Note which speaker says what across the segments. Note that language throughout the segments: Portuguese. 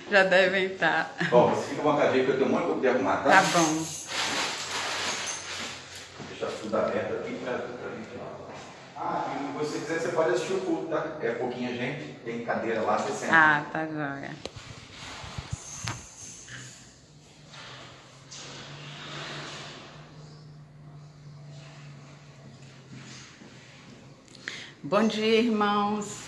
Speaker 1: Já devem estar.
Speaker 2: Ó, você fica à vontade aí que eu tenho um monte de coisa de arrumar, tá?
Speaker 1: Tá bom.
Speaker 2: Vou deixar tudo aberto aqui pra gente. Ah, e se você quiser, você pode assistir o culto, tá? É pouquinha gente, tem cadeira lá, você senta.
Speaker 1: Ah, tá joia. Bom dia, irmãos.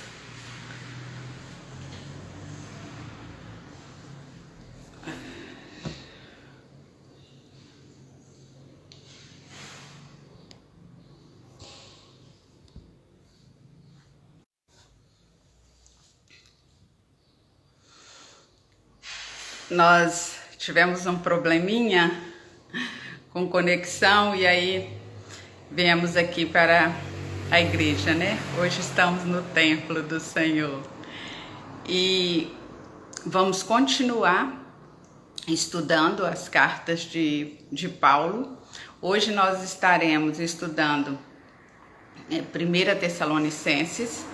Speaker 1: Nós tivemos um probleminha com conexão e aí viemos aqui para a igreja, né? Hoje estamos no templo do Senhor e vamos continuar estudando as cartas de Paulo. Hoje nós estaremos estudando 1 Tessalonicenses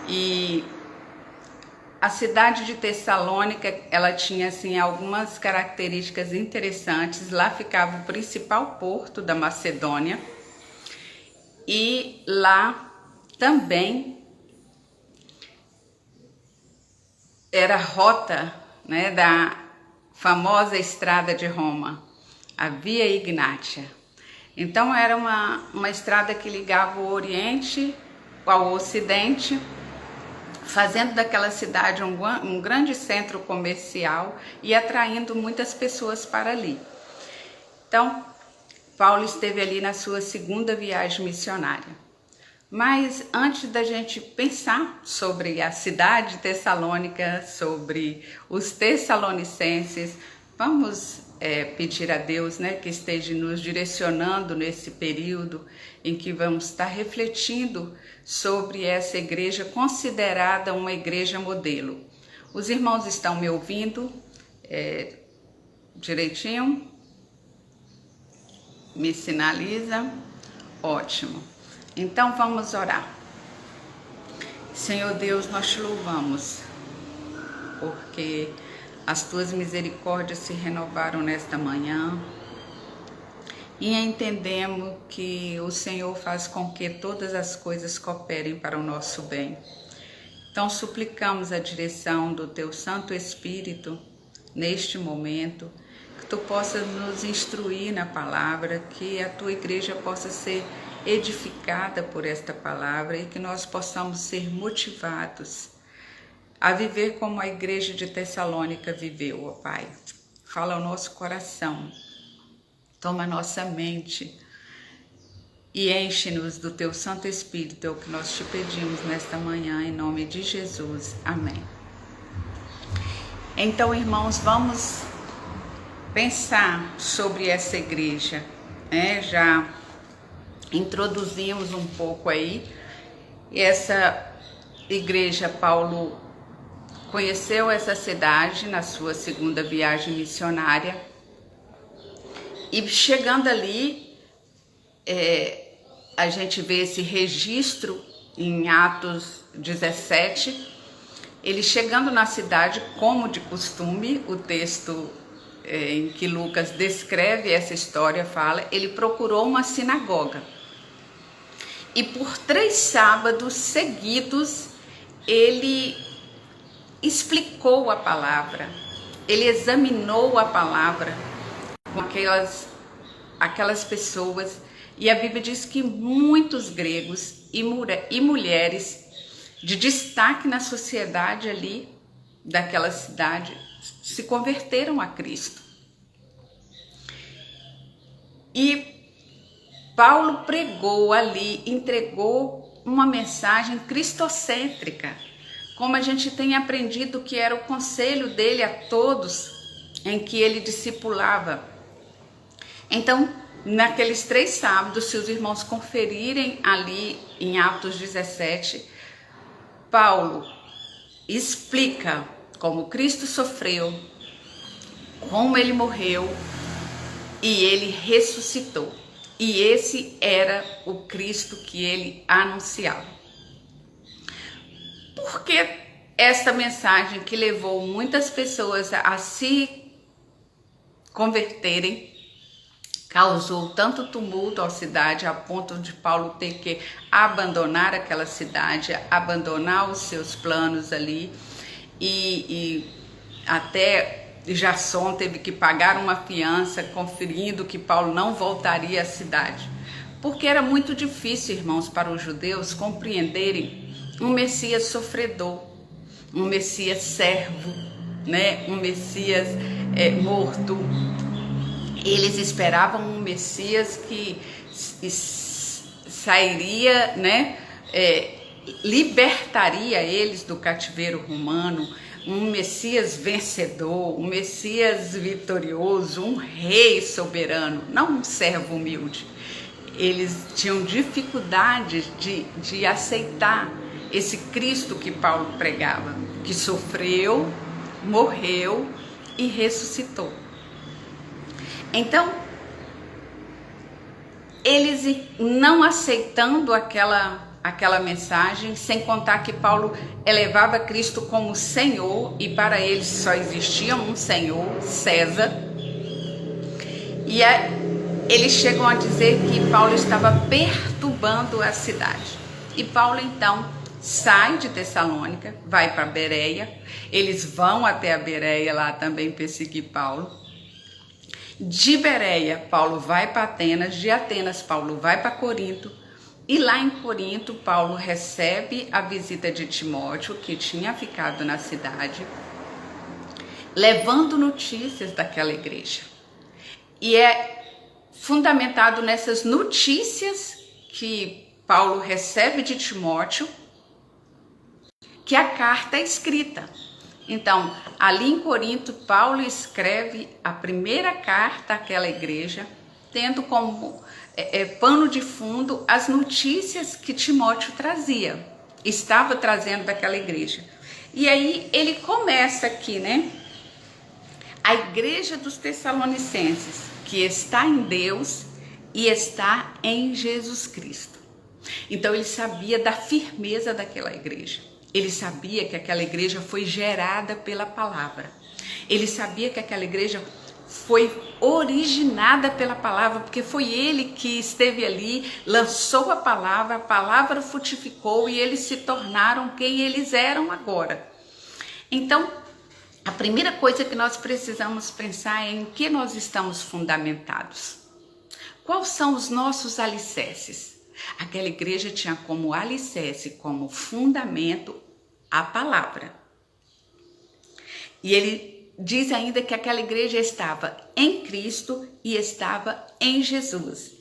Speaker 1: e a cidade de Tessalônica, ela tinha assim algumas características interessantes. Lá ficava o principal porto da Macedônia e lá também era a rota, né, da famosa estrada de Roma, a Via Ignatia. Então era uma estrada que ligava o Oriente ao Ocidente, fazendo daquela cidade um grande centro comercial e atraindo muitas pessoas para ali. Então, Paulo esteve ali na sua segunda viagem missionária. Mas antes da gente pensar sobre a cidade de Tessalônica, sobre os tessalonicenses, vamos pedir a Deus, né, que esteja nos direcionando nesse período em que vamos estar refletindo sobre essa igreja considerada uma igreja modelo. Os irmãos estão me ouvindo direitinho? Me sinaliza? Ótimo. Então vamos orar. Senhor Deus, nós te louvamos, porque as tuas misericórdias se renovaram nesta manhã e entendemos que o Senhor faz com que todas as coisas cooperem para o nosso bem. Então suplicamos a direção do teu Santo Espírito neste momento, que tu possas nos instruir na palavra, que a tua igreja possa ser edificada por esta palavra e que nós possamos ser motivados a viver como a igreja de Tessalônica viveu, ó Pai. Fala ao nosso coração, toma a nossa mente e enche-nos do teu Santo Espírito, é o que nós te pedimos nesta manhã, em nome de Jesus. Amém. Então, irmãos, vamos pensar sobre essa igreja, né? Já introduzimos um pouco aí. Essa igreja, Paulo conheceu essa cidade na sua segunda viagem missionária e chegando ali, a gente vê esse registro em Atos 17, ele chegando na cidade, como de costume, o texto em que Lucas descreve essa história fala, ele procurou uma sinagoga. E por 3 sábados seguidos, ele explicou a palavra, ele examinou a palavra com aquelas pessoas. E a Bíblia diz que muitos gregos e mulheres de destaque na sociedade ali, daquela cidade, se converteram a Cristo. E Paulo pregou ali, entregou uma mensagem cristocêntrica, como a gente tem aprendido que era o conselho dele a todos em que ele discipulava. Então, naqueles 3 sábados, se os irmãos conferirem ali em Atos 17, Paulo explica como Cristo sofreu, como ele morreu e ele ressuscitou. E esse era o Cristo que ele anunciava. Por que esta mensagem que levou muitas pessoas a se converterem, causou tanto tumulto à cidade, a ponto de Paulo ter que abandonar aquela cidade, abandonar os seus planos ali, e até Jasson teve que pagar uma fiança, conferindo que Paulo não voltaria à cidade. Porque era muito difícil, irmãos, para os judeus compreenderem um Messias sofredor, um Messias servo, né? Um Messias morto. Eles esperavam um Messias que sairia, né? Libertaria eles do cativeiro romano, um Messias vencedor, um Messias vitorioso, um rei soberano, não um servo humilde. Eles tinham dificuldade de aceitar esse Cristo que Paulo pregava, que sofreu, morreu e ressuscitou. Então, eles não aceitando aquela mensagem, sem contar que Paulo elevava Cristo como Senhor, e para eles só existia um Senhor, César, e eles chegam a dizer que Paulo estava perturbando a cidade. E Paulo então sai de Tessalônica, vai para Bereia, eles vão até a Bereia lá também perseguir Paulo. De Bereia, Paulo vai para Atenas, de Atenas, Paulo vai para Corinto, e lá em Corinto, Paulo recebe a visita de Timóteo, que tinha ficado na cidade, levando notícias daquela igreja. E é fundamentado nessas notícias que Paulo recebe de Timóteo, que a carta é escrita. Então, ali em Corinto, Paulo escreve a primeira carta àquela igreja, tendo como pano de fundo as notícias que Timóteo trazia, estava trazendo daquela igreja. E aí ele começa aqui, né? A igreja dos Tessalonicenses, que está em Deus e está em Jesus Cristo. Então ele sabia da firmeza daquela igreja. Ele sabia que aquela igreja foi gerada pela palavra. Ele sabia que aquela igreja foi originada pela palavra, porque foi ele que esteve ali, lançou a palavra frutificou e eles se tornaram quem eles eram agora. Então, a primeira coisa que nós precisamos pensar é em que nós estamos fundamentados. Quais são os nossos alicerces? Aquela igreja tinha como alicerce, como fundamento, a palavra. E ele diz ainda que aquela igreja estava em Cristo e estava em Jesus.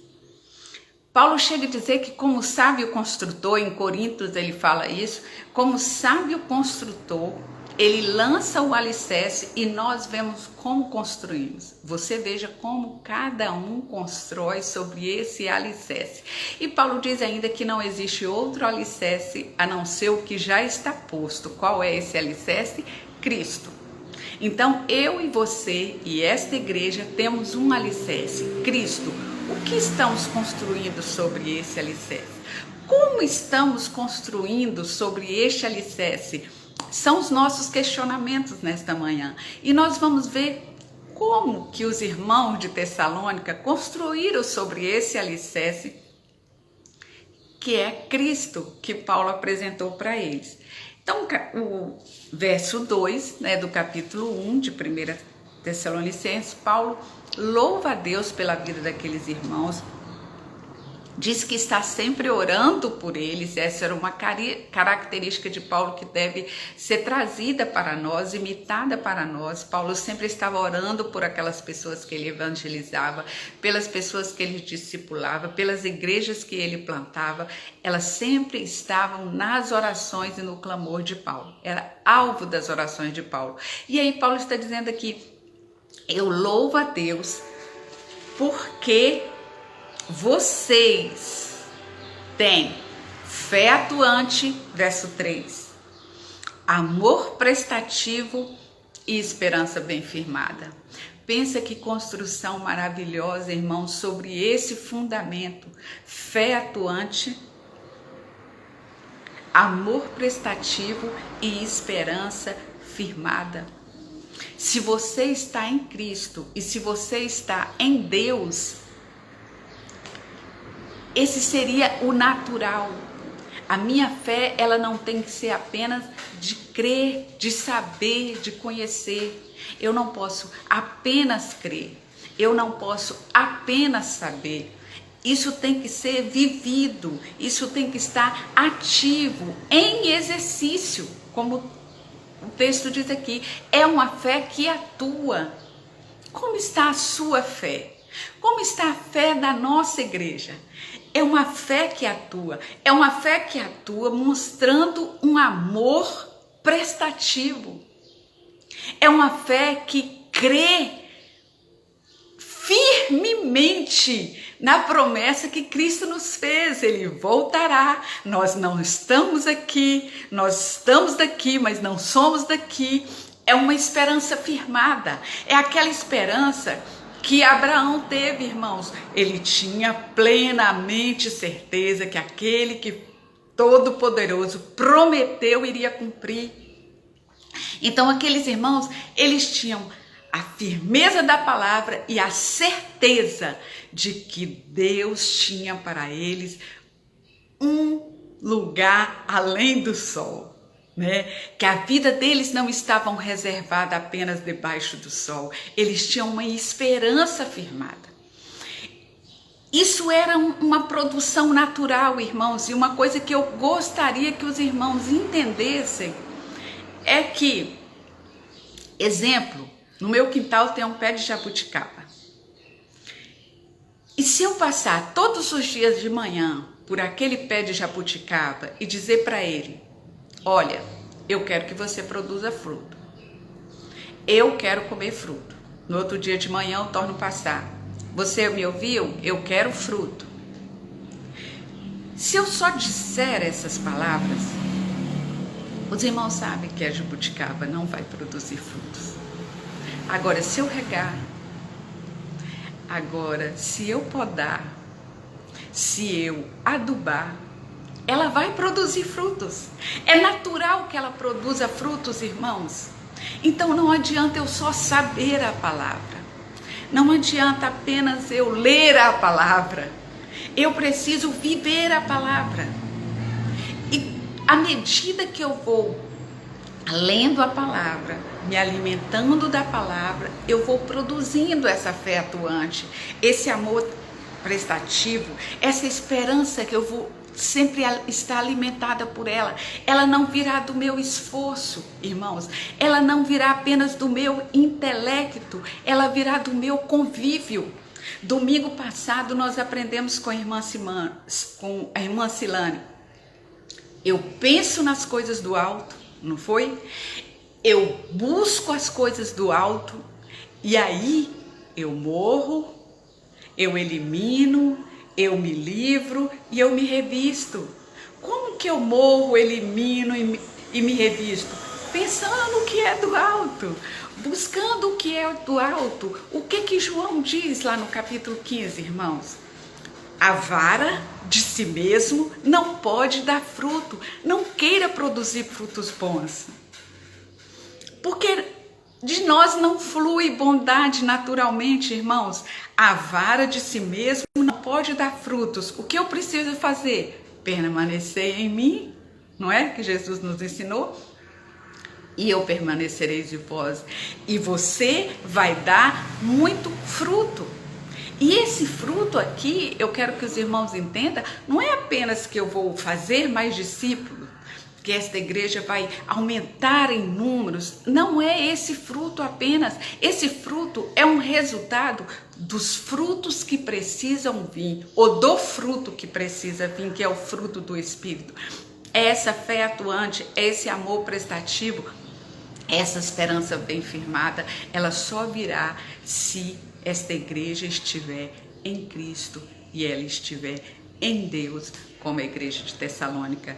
Speaker 1: Paulo chega a dizer que como sábio construtor, em Coríntios ele fala isso, como sábio construtor, ele lança o alicerce e nós vemos como construímos. Você veja como cada um constrói sobre esse alicerce. E Paulo diz ainda que não existe outro alicerce a não ser o que já está posto. Qual é esse alicerce? Cristo. Então eu e você e esta igreja temos um alicerce, Cristo. O que estamos construindo sobre esse alicerce? Como estamos construindo sobre este alicerce? São os nossos questionamentos nesta manhã. E nós vamos ver como que os irmãos de Tessalônica construíram sobre esse alicerce, que é Cristo, que Paulo apresentou para eles. Então, o verso 2, né, do capítulo 1 de 1 Tessalonicenses, Paulo louva a Deus pela vida daqueles irmãos, diz que está sempre orando por eles. Essa era uma característica de Paulo que deve ser trazida para nós, imitada para nós. Paulo sempre estava orando por aquelas pessoas que ele evangelizava, pelas pessoas que ele discipulava, pelas igrejas que ele plantava. Elas sempre estavam nas orações e no clamor de Paulo. Era alvo das orações de Paulo. E aí Paulo está dizendo aqui, eu louvo a Deus porque vocês têm fé atuante, verso 3, amor prestativo e esperança bem firmada. Pensa que construção maravilhosa, irmãos, sobre esse fundamento, fé atuante, amor prestativo e esperança firmada. Se você está em Cristo e se você está em Deus, esse seria o natural. A minha fé, ela não tem que ser apenas de crer, de saber, de conhecer. Eu não posso apenas crer. Eu não posso apenas saber. Isso tem que ser vivido. Isso tem que estar ativo, em exercício, como o texto diz aqui. É uma fé que atua. Como está a sua fé? Como está a fé da nossa igreja? É uma fé que atua, mostrando um amor prestativo. É uma fé que crê firmemente na promessa que Cristo nos fez. Ele voltará. Nós não estamos aqui, nós estamos daqui, mas não somos daqui. É uma esperança firmada, é aquela esperança que Abraão teve, irmãos. Ele tinha plenamente certeza que aquele que Todo-Poderoso prometeu iria cumprir. Então aqueles irmãos, eles tinham a firmeza da palavra e a certeza de que Deus tinha para eles um lugar além do sol. Que a vida deles não estava reservada apenas debaixo do sol. Eles tinham uma esperança firmada. Isso era uma produção natural, irmãos, e uma coisa que eu gostaria que os irmãos entendessem é que, exemplo, no meu quintal tem um pé de jabuticaba. E se eu passar todos os dias de manhã por aquele pé de jabuticaba e dizer para ele: olha, eu quero que você produza fruto. Eu quero comer fruto. No outro dia de manhã eu torno passar. Você me ouviu? Eu quero fruto. Se eu só disser essas palavras, os irmãos sabem que a jabuticaba não vai produzir frutos. Agora, se eu regar, se eu podar, se eu adubar, ela vai produzir frutos. É natural que ela produza frutos, irmãos. Então não adianta eu só saber a palavra. Não adianta apenas eu ler a palavra. Eu preciso viver a palavra. E à medida que eu vou lendo a palavra, me alimentando da palavra, eu vou produzindo essa fé atuante, esse amor prestativo, essa esperança que eu vou sempre estar alimentada por ela. Ela não virá do meu esforço, irmãos. Ela não virá apenas do meu intelecto. Ela virá do meu convívio. Domingo passado nós aprendemos com a irmã Silane. Eu penso nas coisas do alto, não foi? Eu busco as coisas do alto e aí eu morro, eu elimino, eu me livro e eu me revisto. Como que eu morro, elimino e me revisto? Pensando no que é do alto, buscando o que é do alto. O que João diz lá no capítulo 15, irmãos? A vara de si mesmo não pode dar fruto. Não queira produzir frutos bons. Porque de nós não flui bondade naturalmente, irmãos. A vara de si mesmo não pode dar frutos. O que eu preciso fazer? Permanecer em mim, não é? Que Jesus nos ensinou. E eu permanecerei de vós. E você vai dar muito fruto. E esse fruto aqui, eu quero que os irmãos entendam, não é apenas que eu vou fazer mais discípulos, que esta igreja vai aumentar em números. Não é esse fruto apenas. Esse fruto é um resultado dos frutos que precisam vir, ou do fruto que precisa vir, que é o fruto do Espírito. É essa fé atuante, é esse amor prestativo, essa esperança bem firmada, ela só virá se esta igreja estiver em Cristo e ela estiver em Deus, como a igreja de Tessalônica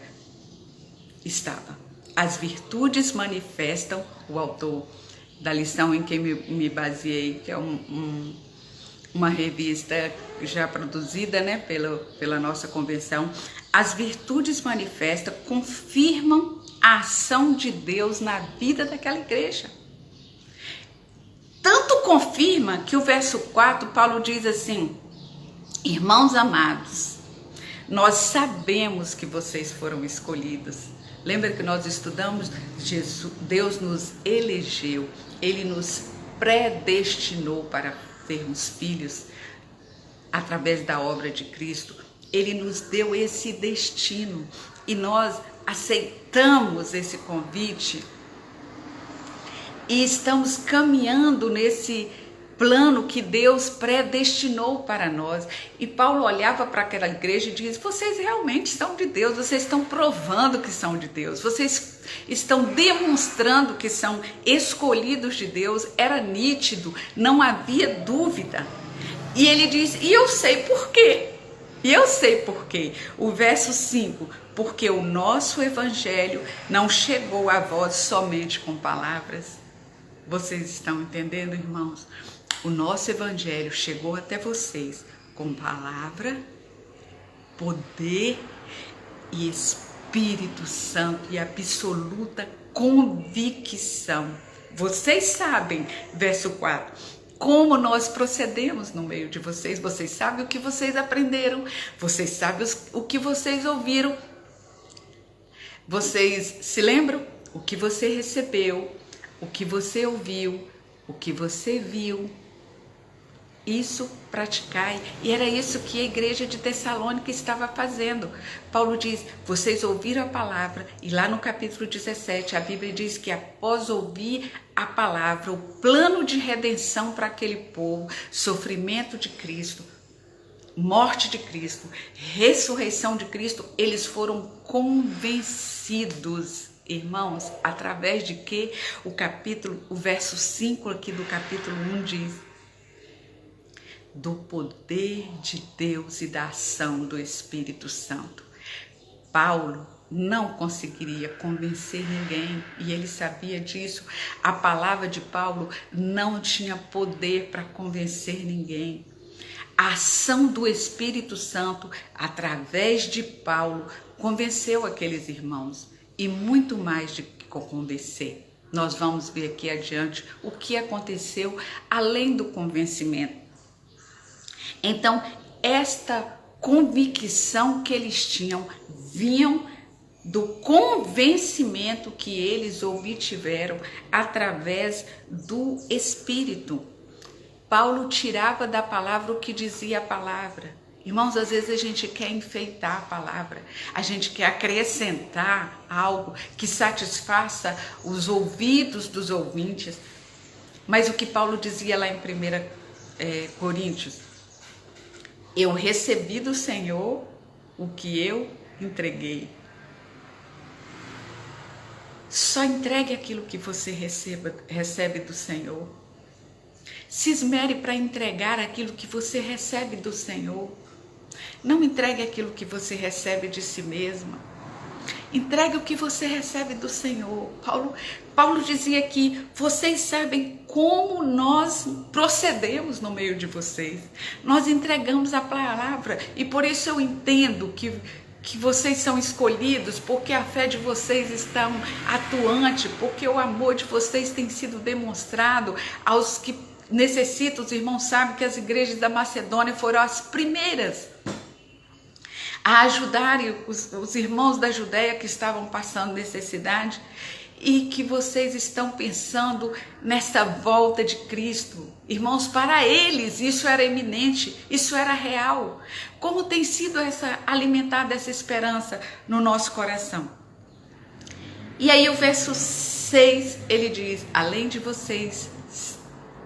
Speaker 1: estava. As virtudes manifestam, o autor da lição em que me baseei, que é uma revista já produzida, né, pela nossa convenção, as virtudes manifestas confirmam a ação de Deus na vida daquela igreja. Tanto confirma que o verso 4, Paulo diz assim: irmãos amados, nós sabemos que vocês foram escolhidos. Lembra que nós estudamos? Deus nos elegeu, Ele nos predestinou para sermos filhos através da obra de Cristo. Ele nos deu esse destino e nós aceitamos esse convite e estamos caminhando nesse plano que Deus predestinou para nós. E Paulo olhava para aquela igreja e dizia: vocês realmente são de Deus, vocês estão provando que são de Deus, vocês estão demonstrando que são escolhidos de Deus. Era nítido, não havia dúvida. E ele diz: e eu sei por quê. E eu sei por quê. O verso 5: porque o nosso evangelho não chegou a vós somente com palavras. Vocês estão entendendo, irmãos? O nosso evangelho chegou até vocês com palavra, poder e Espírito Santo e absoluta convicção. Vocês sabem, verso 4, como nós procedemos no meio de vocês. Vocês sabem o que vocês aprenderam, vocês sabem o que vocês ouviram. Vocês se lembram? O que você recebeu, o que você ouviu, o que você viu, isso praticai. E era isso que a igreja de Tessalônica estava fazendo. Paulo diz: vocês ouviram a palavra, e lá no capítulo 17 a Bíblia diz que após ouvir a palavra, o plano de redenção para aquele povo, sofrimento de Cristo, morte de Cristo, ressurreição de Cristo, eles foram convencidos, irmãos, através de que o verso 5 aqui do capítulo 1 diz: do poder de Deus e da ação do Espírito Santo. Paulo não conseguiria convencer ninguém, e ele sabia disso. A palavra de Paulo não tinha poder para convencer ninguém. A ação do Espírito Santo, através de Paulo, convenceu aqueles irmãos, e muito mais de que convencer. Nós vamos ver aqui adiante o que aconteceu além do convencimento. Então, esta convicção que eles tinham vinham do convencimento que eles obtiveram através do Espírito. Paulo tirava da palavra o que dizia a palavra. Irmãos, às vezes a gente quer enfeitar a palavra, a gente quer acrescentar algo que satisfaça os ouvidos dos ouvintes. Mas o que Paulo dizia lá em 1 Coríntios: eu recebi do Senhor o que eu entreguei. Só entregue aquilo que você recebe do Senhor. Se esmere para entregar aquilo que você recebe do Senhor. Não entregue aquilo que você recebe de si mesma. Entregue o que você recebe do Senhor. Paulo dizia que vocês sabem como nós procedemos no meio de vocês. Nós entregamos a palavra, e por isso eu entendo que vocês são escolhidos, porque a fé de vocês está atuante, porque o amor de vocês tem sido demonstrado aos que necessitam. Os irmãos sabem que as igrejas da Macedônia foram as primeiras a ajudarem os irmãos da Judéia que estavam passando necessidade, e que vocês estão pensando nessa volta de Cristo. Irmãos, para eles isso era iminente, isso era real. Como tem sido alimentada essa esperança no nosso coração? E aí o verso 6, ele diz: além de vocês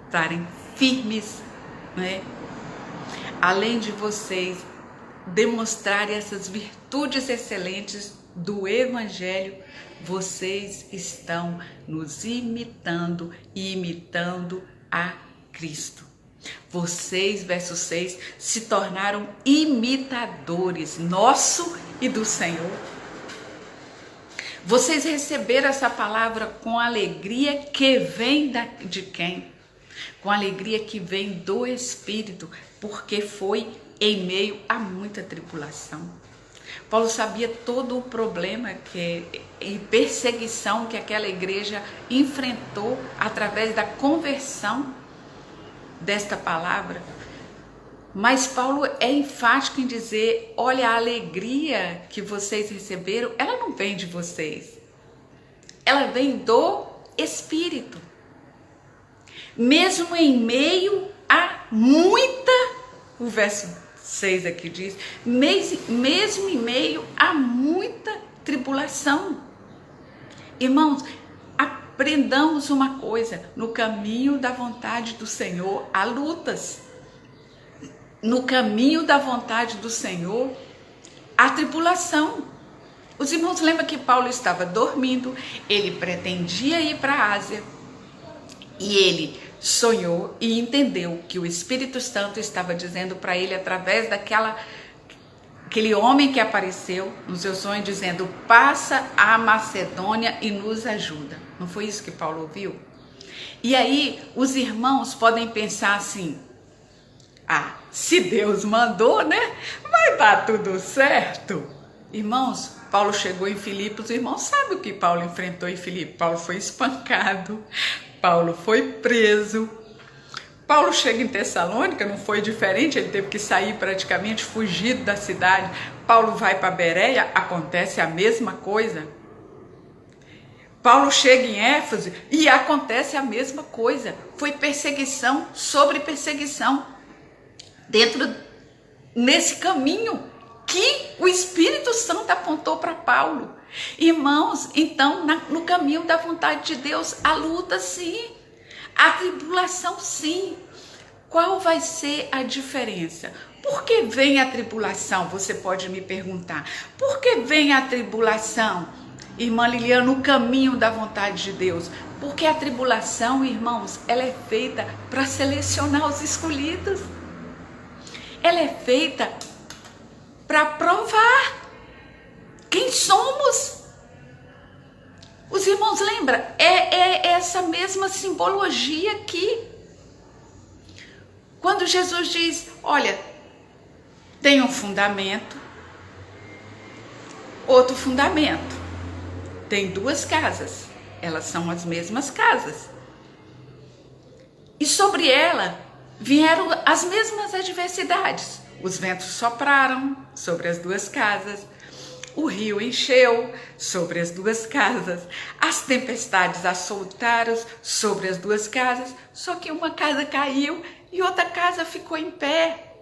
Speaker 1: estarem firmes, né? Além de vocês demonstrarem essas virtudes excelentes do Evangelho, vocês estão nos imitando e imitando a Cristo. Vocês, verso 6, se tornaram imitadores nosso e do Senhor. Vocês receberam essa palavra com alegria que vem de quem? com a alegria que vem do Espírito, porque foi em meio a muita tribulação. Paulo sabia todo o problema e perseguição que aquela igreja enfrentou através da conversão desta palavra. Mas Paulo é enfático em dizer, olha, a alegria que vocês receberam, ela não vem de vocês. Ela vem do Espírito. Mesmo em meio a muita, o verso 6 aqui diz, mesmo em meio a muita tribulação. Irmãos, aprendamos uma coisa, no caminho da vontade do Senhor há lutas. No caminho da vontade do Senhor há tribulação. Os irmãos lembram que Paulo estava dormindo, ele pretendia ir para a Ásia e ele sonhou e entendeu que o Espírito Santo estava dizendo para ele através daquele homem que apareceu no seu sonho dizendo, passa a Macedônia e nos ajuda. Não foi isso que Paulo ouviu? E aí os irmãos podem pensar assim, se Deus mandou, né? Vai dar tudo certo. Irmãos, Paulo chegou em Filipos, os irmãos sabem o que Paulo enfrentou em Filipos. Paulo foi espancado, Paulo foi preso. Paulo chega em Tessalônica, não foi diferente, ele teve que sair praticamente fugido da cidade. Paulo vai para Bereia, acontece a mesma coisa. Paulo chega em Éfeso e acontece a mesma coisa. Foi perseguição sobre perseguição. Nesse caminho que o Espírito Santo apontou para Paulo. Irmãos, então, no caminho da vontade de Deus, a luta sim, a tribulação sim. Qual vai ser a diferença? Por que vem a tribulação? Você pode me perguntar. Por que vem a tribulação, irmã Liliana, no caminho da vontade de Deus? Porque a tribulação, irmãos, ela é feita para selecionar os escolhidos. Ela é feita para provar quem somos. Os irmãos lembram? É essa mesma simbologia aqui. Quando Jesus diz, olha, tem um fundamento, outro fundamento. Tem duas casas, elas são as mesmas casas. E sobre ela vieram as mesmas adversidades. Os ventos sopraram sobre as duas casas, o rio encheu sobre as duas casas, as tempestades assoltaram sobre as duas casas, só que uma casa caiu e outra casa ficou em pé.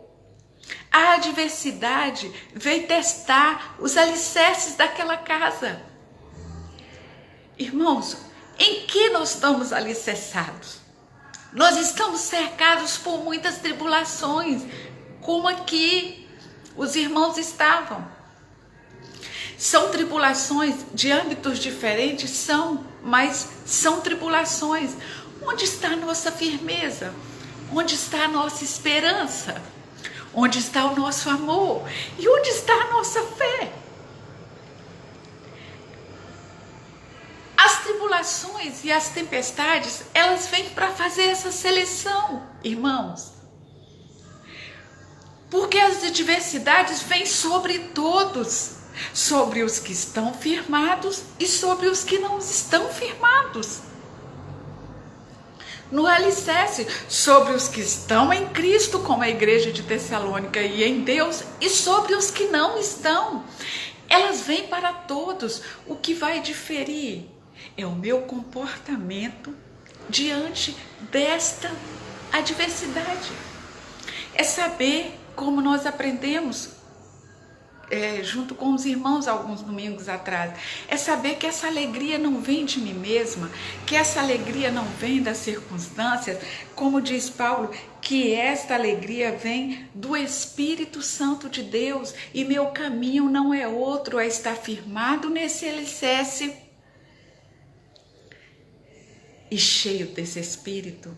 Speaker 1: A adversidade veio testar os alicerces daquela casa. Irmãos, em que nós estamos alicerçados? Nós estamos cercados por muitas tribulações, como aqui os irmãos estavam. São tribulações de âmbitos diferentes, mas são tribulações. Onde está a nossa firmeza? Onde está a nossa esperança? Onde está o nosso amor? E onde está a nossa fé? As tribulações e as tempestades, elas vêm para fazer essa seleção, irmãos. Porque as adversidades vêm sobre todos, sobre os que estão firmados e sobre os que não estão firmados. No alicerce, sobre os que estão em Cristo, como a igreja de Tessalônica, e em Deus, e sobre os que não estão. Elas vêm para todos. O que vai diferir é o meu comportamento diante desta adversidade. É saber, como nós aprendemos junto com os irmãos alguns domingos atrás, é saber que essa alegria não vem de mim mesma, que essa alegria não vem das circunstâncias, como diz Paulo, que esta alegria vem do Espírito Santo de Deus, e meu caminho não é outro, é estar firmado nesse alicerce e cheio desse Espírito,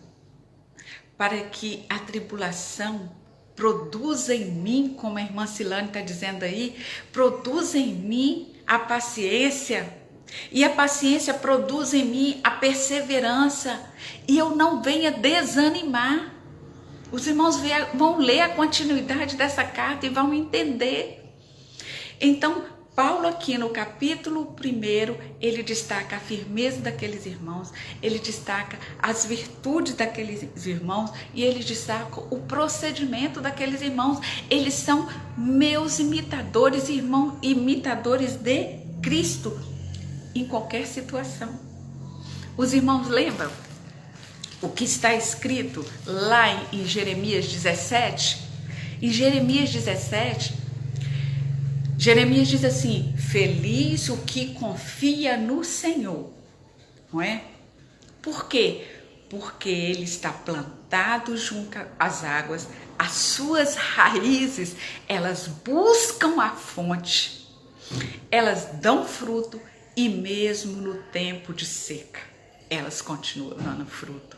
Speaker 1: para que a tribulação produza em mim, como a irmã Silane está dizendo aí, produza em mim a paciência, E a paciência produz em mim a perseverança, e eu não venha desanimar. Os irmãos vão ler a continuidade dessa carta e vão entender. Então, Paulo aqui no capítulo 1, ele destaca a firmeza daqueles irmãos, ele destaca as virtudes daqueles irmãos e ele destaca o procedimento daqueles irmãos. Eles são meus imitadores, irmãos, imitadores de Cristo em qualquer situação. Os irmãos lembram o que está escrito lá em Jeremias 17? Em Jeremias 17, Jeremias diz assim: feliz o que confia no Senhor, não é? Por quê? Porque ele está plantado junto às águas, as suas raízes, elas buscam a fonte, elas dão fruto e mesmo no tempo de seca, elas continuam dando fruto.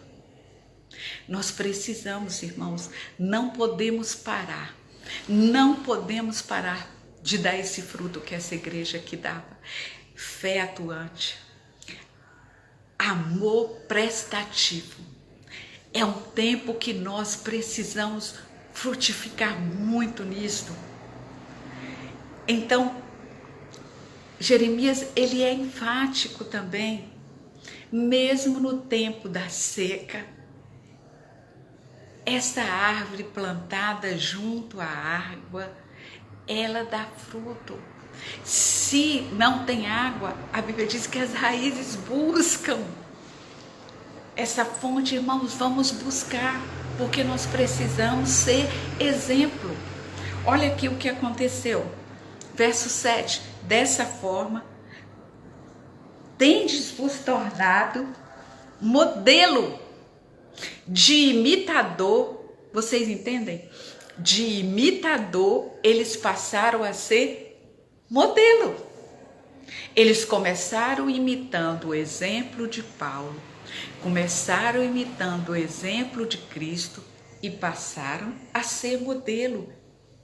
Speaker 1: Nós precisamos, irmãos, não podemos parar de dar esse fruto que essa igreja aqui dava. Fé atuante, amor prestativo. É um tempo que nós precisamos frutificar muito nisto. Então, Jeremias, ele é enfático também. Mesmo no tempo da seca, essa árvore plantada junto à água, ela dá fruto. Se não tem água, a Bíblia diz que as raízes buscam essa fonte. Irmãos, vamos buscar, porque nós precisamos ser exemplo. Olha aqui o que aconteceu. Verso 7. Dessa forma, tendes vos tornado modelo de imitador. Vocês entendem? De imitador, eles passaram a ser modelo. Eles começaram imitando o exemplo de Paulo, começaram imitando o exemplo de Cristo e passaram a ser modelo.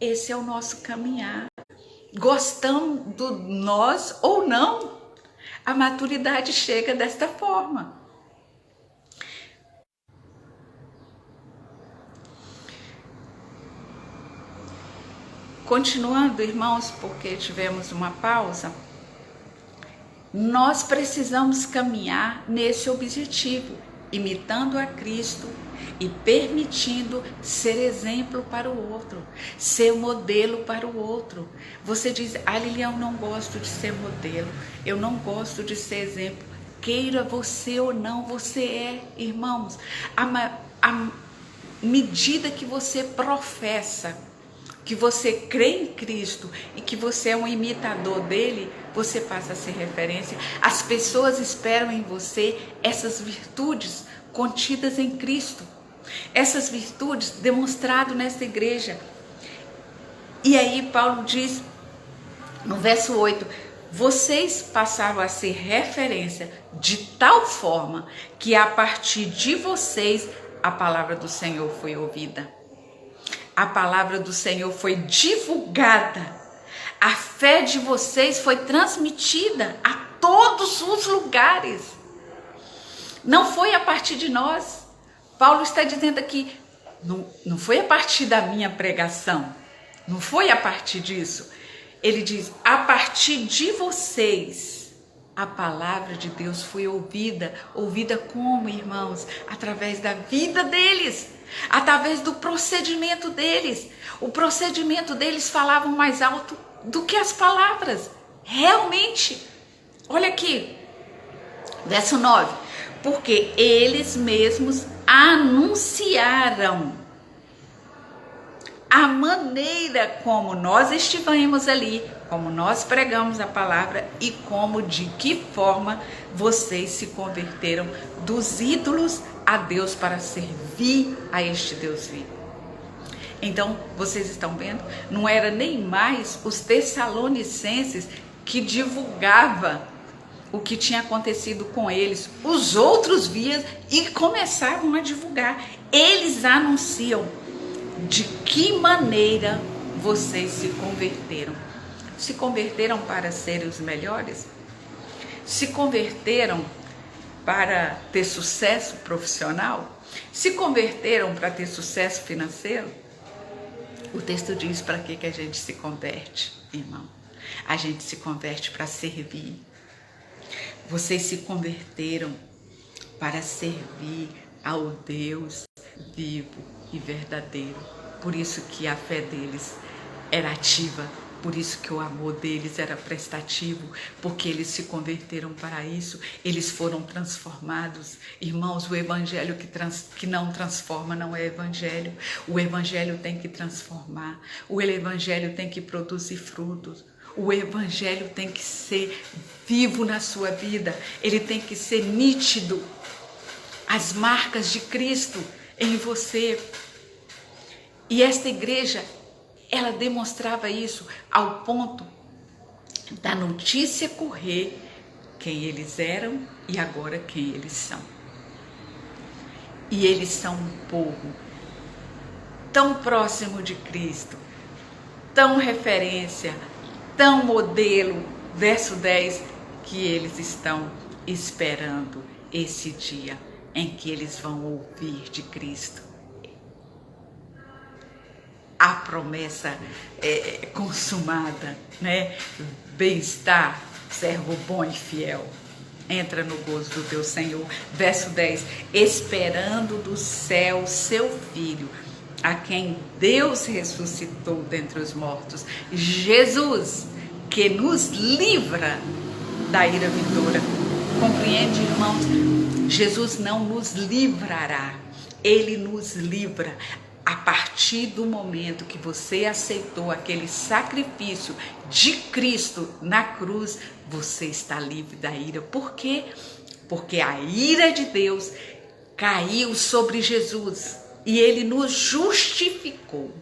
Speaker 1: Esse é o nosso caminhar. Gostando nós ou não, a maturidade chega desta forma. Continuando, irmãos, porque tivemos uma pausa, nós precisamos caminhar nesse objetivo, imitando a Cristo e permitindo ser exemplo para o outro, ser modelo para o outro. Você diz: Lilian, eu não gosto de ser modelo, eu não gosto de ser exemplo. Queira você ou não, você é, irmãos. À medida que você professa, que você crê em Cristo e que você é um imitador dele, você passa a ser referência. As pessoas esperam em você essas virtudes contidas em Cristo, essas virtudes demonstradas nessa igreja. E aí Paulo diz no verso 8: vocês passaram a ser referência de tal forma que a partir de vocês a palavra do Senhor foi ouvida. A palavra do Senhor foi divulgada. A fé de vocês foi transmitida a todos os lugares. Não foi a partir de nós. Paulo está dizendo aqui, não foi a partir da minha pregação. Não foi a partir disso. Ele diz: a partir de vocês, a palavra de Deus foi ouvida. Ouvida como, irmãos? Através da vida deles. Através do procedimento deles. O procedimento deles falava mais alto do que as palavras. Realmente. Olha aqui, verso 9. Porque eles mesmos anunciaram a maneira como nós estivemos ali, como nós pregamos a palavra e de que forma vocês se converteram dos ídolos a Deus para servir a este Deus vivo. Então, vocês estão vendo? Não era nem mais os tessalonicenses que divulgavam o que tinha acontecido com eles. Os outros viam e começavam a divulgar. Eles anunciam de que maneira vocês se converteram. Se converteram para serem os melhores? se converteram para ter sucesso profissional? Se converteram para ter sucesso financeiro? O texto diz para que a gente se converte, irmão. A gente se converte para servir. Vocês se converteram para servir ao Deus vivo e verdadeiro. Por isso que a fé deles era ativa, por isso que o amor deles era prestativo, porque eles se converteram para isso, eles foram transformados. Irmãos, o evangelho que não transforma não é evangelho. O evangelho tem que transformar, o evangelho tem que produzir frutos. O evangelho tem que ser vivo na sua vida, ele tem que ser nítido. As marcas de Cristo em você. E esta igreja, ela demonstrava isso ao ponto da notícia correr quem eles eram e agora quem eles são. E eles são um povo tão próximo de Cristo, tão referência, tão modelo, verso 10, que eles estão esperando esse dia em que eles vão ouvir de Cristo. A promessa consumada, né? Bem-estar, servo bom e fiel. Entra no gozo do teu Senhor. Verso 10, esperando do céu seu Filho, a quem Deus ressuscitou dentre os mortos. Jesus, que nos livra da ira vindoura. Compreende, irmãos? Jesus não nos livrará, ele nos livra. A partir do momento que você aceitou aquele sacrifício de Cristo na cruz, você está livre da ira. Por quê? Porque a ira de Deus caiu sobre Jesus e ele nos justificou.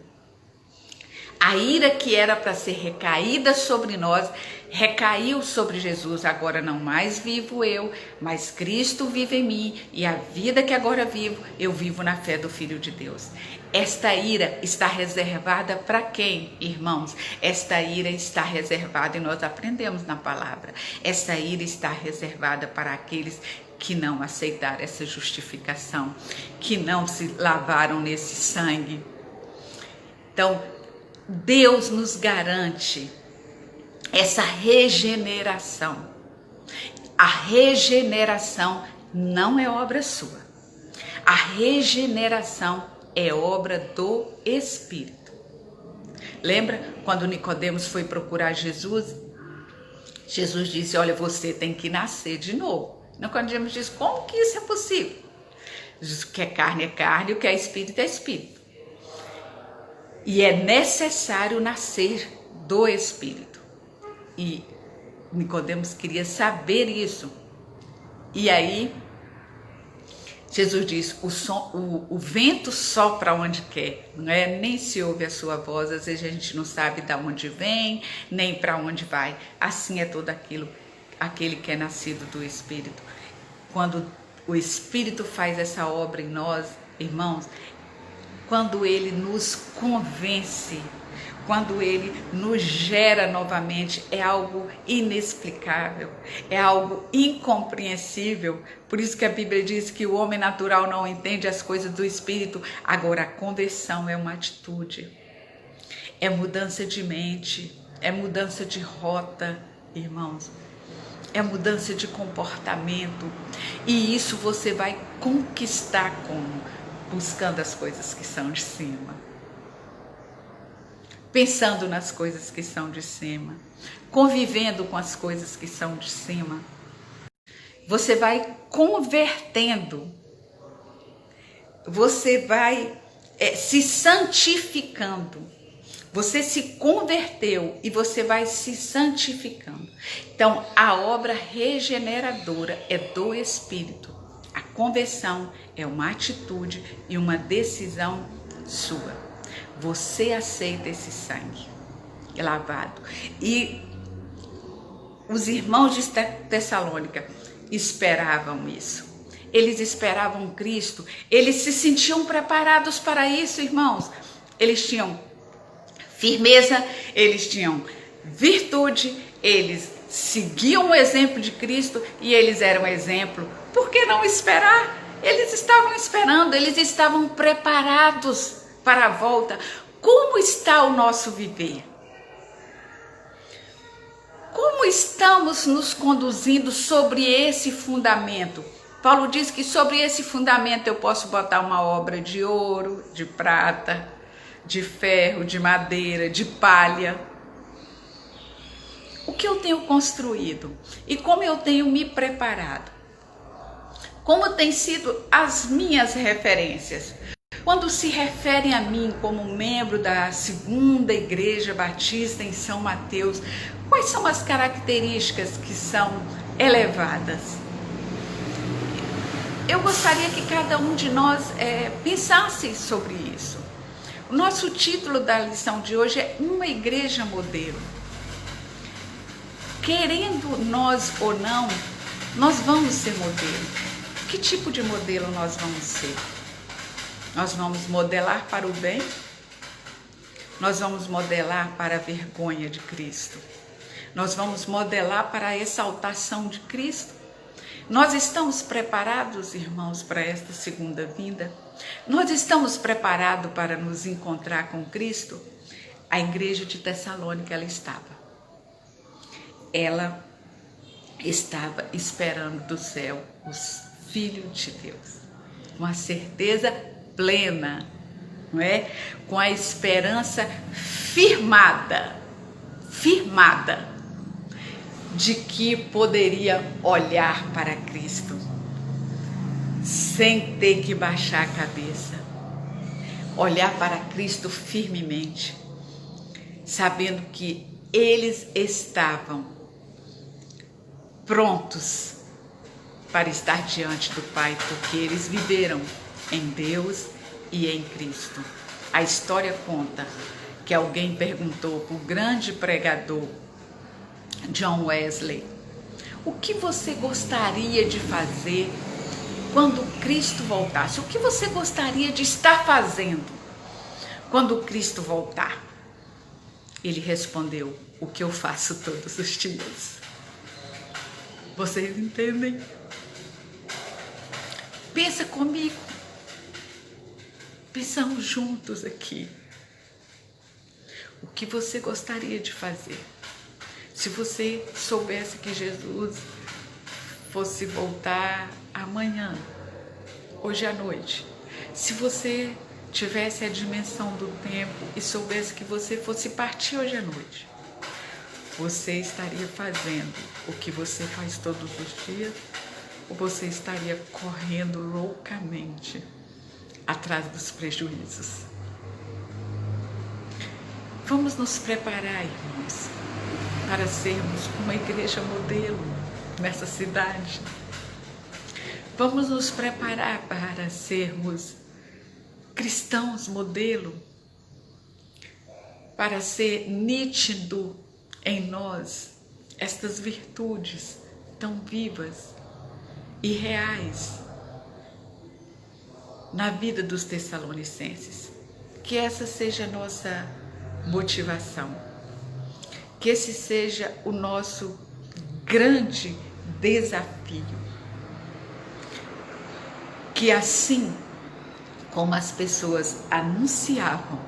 Speaker 1: A ira que era para ser recaída sobre nós, recaiu sobre Jesus. Agora não mais vivo eu, mas Cristo vive em mim, e a vida que agora vivo, eu vivo na fé do Filho de Deus. Esta ira está reservada para quem, irmãos? Esta ira está reservada, e nós aprendemos na palavra, esta ira está reservada para aqueles que não aceitaram essa justificação, que não se lavaram nesse sangue. Então, Deus nos garante essa regeneração. A regeneração não é obra sua. A regeneração é obra do Espírito. Lembra quando Nicodemos foi procurar Jesus? Jesus disse, olha, você tem que nascer de novo. Nicodemos disse, como que isso é possível? Jesus, o que é carne, o que é espírito é espírito. E é necessário nascer do Espírito. E Nicodemos queria saber isso. E aí, Jesus diz, o vento sopra onde quer, não é? Nem se ouve a sua voz, às vezes a gente não sabe de onde vem, nem para onde vai. Assim é todo aquele que é nascido do Espírito. Quando o Espírito faz essa obra em nós, irmãos, quando ele nos convence, quando ele nos gera novamente, é algo inexplicável, é algo incompreensível. Por isso que a Bíblia diz que o homem natural não entende as coisas do Espírito. Agora, a conversão é uma atitude, é mudança de mente, é mudança de rota, irmãos, é mudança de comportamento. E isso você vai conquistar como? Buscando as coisas que são de cima, pensando nas coisas que são de cima, convivendo com as coisas que são de cima. Você vai convertendo, você vai se santificando. Você se converteu e você vai se santificando. Então, a obra regeneradora é do Espírito. A conversão é uma atitude e uma decisão sua. Você aceita esse sangue lavado. E os irmãos de Tessalônica esperavam isso. Eles esperavam Cristo. Eles se sentiam preparados para isso, irmãos. Eles tinham firmeza, eles tinham virtude, eles seguiam o exemplo de Cristo e eles eram exemplo. Por que não esperar? Eles estavam esperando, eles estavam preparados para a volta. Como está o nosso viver? Como estamos nos conduzindo sobre esse fundamento? Paulo diz que sobre esse fundamento eu posso botar uma obra de ouro, de prata, de ferro, de madeira, de palha. O que eu tenho construído e como eu tenho me preparado? Como têm sido as minhas referências? Quando se referem a mim como membro da Segunda Igreja Batista em São Mateus, quais são as características que são elevadas? Eu gostaria que cada um de nós pensasse sobre isso. O nosso título da lição de hoje é Uma Igreja Modelo. Querendo nós ou não, nós vamos ser modelo. Que tipo de modelo nós vamos ser? Nós vamos modelar para o bem? Nós vamos modelar para a vergonha de Cristo? Nós vamos modelar para a exaltação de Cristo? Nós estamos preparados, irmãos, para esta segunda vinda? Nós estamos preparados para nos encontrar com Cristo? A igreja de Tessalônica, ela estava esperando do céu os filhos de Deus, com a certeza plena, não é? Com a esperança firmada de que poderia olhar para Cristo sem ter que baixar a cabeça, olhar para Cristo firmemente, sabendo que eles estavam prontos para estar diante do Pai, porque eles viveram em Deus e em Cristo. A história conta que alguém perguntou para o grande pregador John Wesley: o que você gostaria de fazer quando Cristo voltasse? O que você gostaria de estar fazendo quando Cristo voltar? Ele respondeu: o que eu faço todos os dias. Vocês entendem? Pensa comigo. Pensamos juntos aqui. O que você gostaria de fazer? Se você soubesse que Jesus fosse voltar amanhã, hoje à noite, se você tivesse a dimensão do tempo e soubesse que você fosse partir hoje à noite, você estaria fazendo o que você faz todos os dias? Ou você estaria correndo loucamente atrás dos prejuízos? Vamos nos preparar, irmãos, para sermos uma igreja modelo nessa cidade. Vamos nos preparar para sermos cristãos modelo, para ser nítido em nós estas virtudes tão vivas e reais na vida dos tessalonicenses. Que essa seja a nossa motivação, que esse seja o nosso grande desafio, que assim como as pessoas anunciavam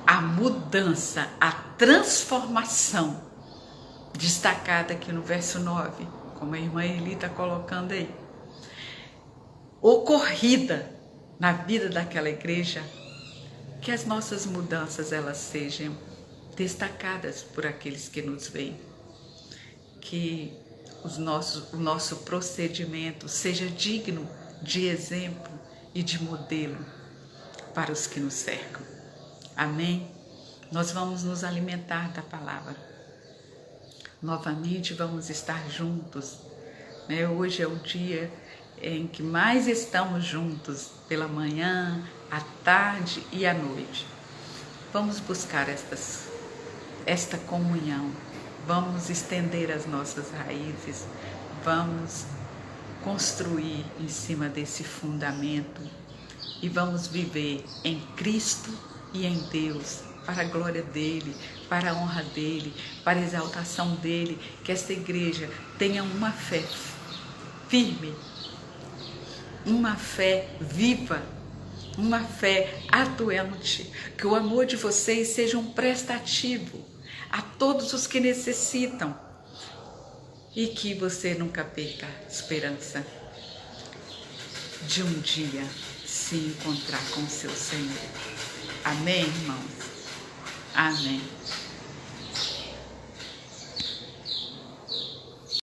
Speaker 1: a mudança, a transformação, destacada aqui no verso 9, como a irmã Eli está colocando aí, ocorrida na vida daquela igreja, que as nossas mudanças elas sejam destacadas por aqueles que nos veem, que o nosso procedimento seja digno de exemplo e de modelo para os que nos cercam. Amém? Nós vamos nos alimentar da palavra. Novamente vamos estar juntos, né? Hoje é o dia em que mais estamos juntos, pela manhã, à tarde e à noite. Vamos buscar esta comunhão, vamos estender as nossas raízes, vamos construir em cima desse fundamento e vamos viver em Cristo e em Deus para a glória dele, para a honra dele, para a exaltação dele, que esta igreja tenha uma fé firme, uma fé viva, uma fé atuante, que o amor de vocês seja um prestativo a todos os que necessitam e que você nunca perca a esperança de um dia se encontrar com o seu Senhor. Amém, irmãos? Amém.